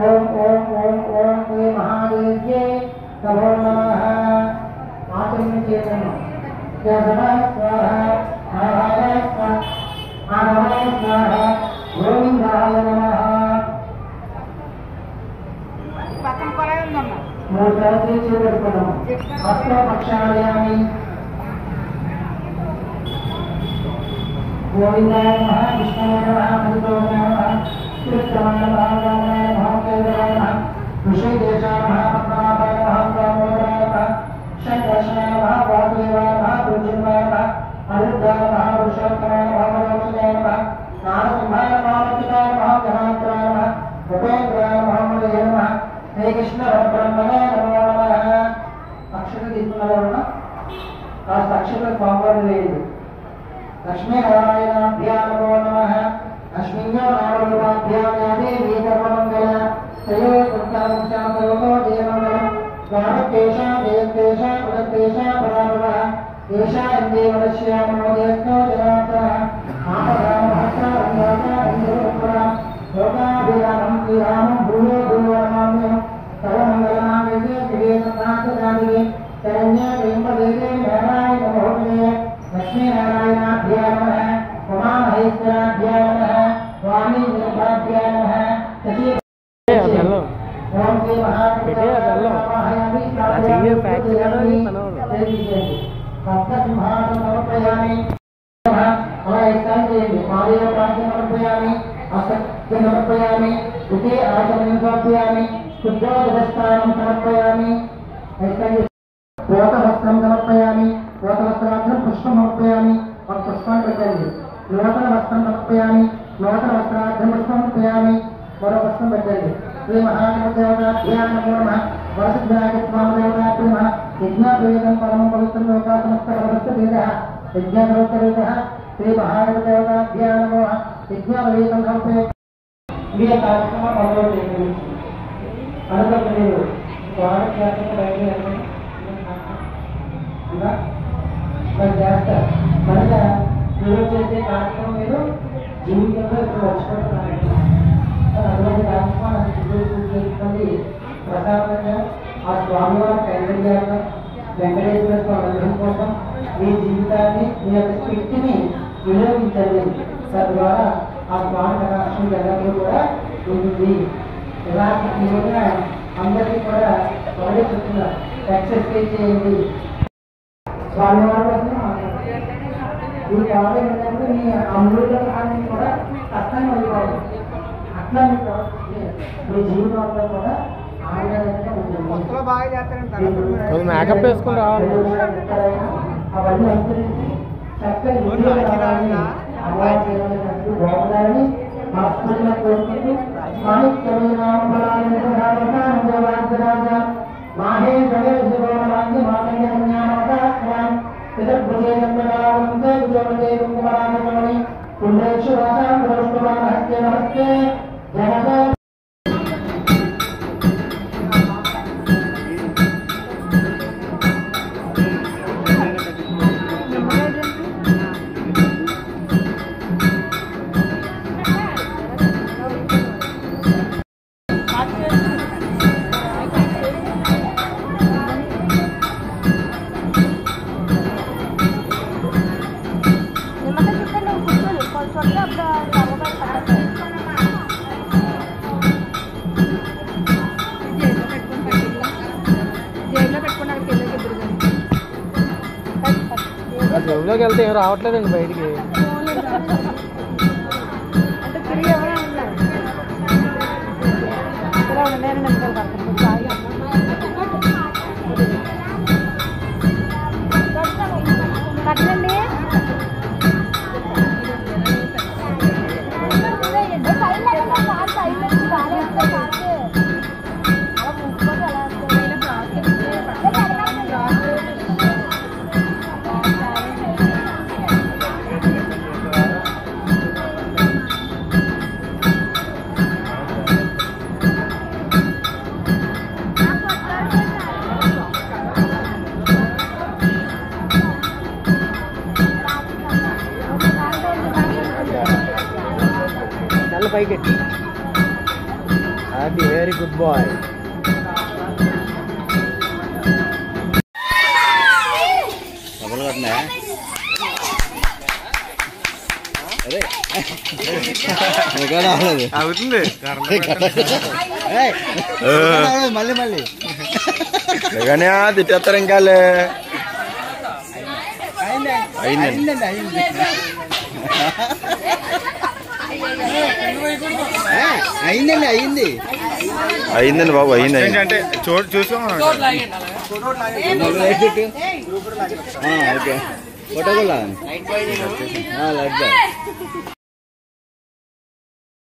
ओम ओम ओम ओम श्री महादेव्ये नमो नमः। आचरण चेतन स्वाहा स्वाहा स्वाहा गोविंदाय नमः। मूर्ति चेतन हस्त प्रक्षालयामि। गोविंदाय नमः विष्णुवे नमः मधुसूदनाय नमः कृष्णाय नमः महादेवाय नमः ऋषिकेशाय नमः पद्मनाभाय नमः दामोदराय नमः शंकराय नमः वासुदेवाय नमः दुर्जनाय नमः अनिरुद्धाय नमः पुरुषोत्तमाय नमः मनोजनाय नमः नारसिंहाय नमः मतिकाय नमः जनार्दनाय नमः उपेन्द्राय नमः मुरलीधराय नमः हे कृष्ण ब्रह्मणे नमो नमः। अक्षर తీసుకున్నవారన కాస్త అక్షర స్వామివారి లేదు लक्ष्मी नारायणाभ्यां नमो नमः। अश्विन्यो नारायणाभ्यां यादे वीतमंगल तयो पुत्रांशां सर्वतो देवमंगल स्वामकेशां देवकेशां पुरकेशां परामः केशा इंदेवरस्या नमोदेस्तो जनार्दनः आपदामहस्रा रंगाता इंद्रपुरा लोकाभिरामं श्रीरामं भूयो भूयोरमाम्यं सर्वमंगलमाङ्गल्ये शिवे सदाशिवे शरण्ये त्र्यम्बके नारायणाय नमोऽस्तुते। लक्ष्मी नारायणाभ्यां नमः उमा महेश्वराभ्यां नमः स्वामी निरभाभ्यां नमः सती ओम श्री महादेवाय चाहिए पैक करना सप्तसिंहासनं समर्पयामि समर्पयामि असत्य समर्पयामि उते आचमनं समर्पयामि शुद्धोदस्तानं समर्पयामि वस्त्रं समर्पयामि वस्त्रार्थं पुष्पं समर्पयामि और पुष्पान् प्रचलति नूतन वस्त्रं समर्पयामि नूतन वस्त्रार्थं पुष्पं समर्पयामि और वस्त्रं प्रचलति। श्री महादेवताभ्यां नमो नमः। वरसिद्धाय स्वामदेवताभ्यो नमः। यज्ञापवेदं परमं पवित्रं लोकासमस्तपरमस्तवेदः यज्ञापवित्रवेदः श्री महादेवताभ्यां नमो नमः। यज्ञापवेदं समर्पयामि। ये कार्यक्रम మొదలుపెట్టింది అనుకుంటున్నారు వారి చేతకు బయట మరి చేస్తారు మళ్ళీ మీరు చేసే కార్యక్రమం మీరు జీవితంలో ఇప్పుడు మర్చిపోతున్నారు అటువంటి కార్యక్రమం చేసుకుని ప్రధానంగా ఆ స్వామివారి కైంకర్యాలను వెంకటేశ్వర స్వామి అనుగ్రహం కోసం మీ జీవితాన్ని మీ యొక్క శక్తిని వినియోగించండి తద్వారా ఆ స్వామి కటాక్షం జగత్తు కూడా ఉంటుంది। ఇలాంటి ఈ రోజున అందరికీ కూడా ఒకటే చెప్తున్నారు ఎక్సర్సైజ్ చేయండి స్వామివారి ఈ కాలం ఏంటంటే మీ అమృత కాలం కూడా కష్టంగా అయిపోవాలి అట్లా మీ జీవితంలో కూడా ఆనందంగా ఉంటుంది। మేకప్ వేసుకుని రావాలి అవన్నీ అనుసరించి చక్కని అలా చేయాలని గోపదాన్ని మనస్ఫూర్తిగా కోరుకుంటూ माहे जगह जीवनांगे मानंगे अन्यामता क्राम तिलक भुजे नंदनावंते विजयवते कुमारांगमणि पुण्येषु वासां प्रविष्टवान् हस्ते नमस्ते जनता జేబులోకి వెళ్తే ఏం రావట్లేదండి బయటికి అల్ల పైకి ఎట్టి. అది వెరీ గుడ్ బాయ్. డబ్బులు కట్టినా అదే అవుతుంది మళ్ళీ మళ్ళీ తిట్టేస్తారు ఇంకా అయిందండి అయిందండి బాబు అయిందండి అంటే చూసుకో ఓకే ఫోటో కూడా లైట్ బాయ్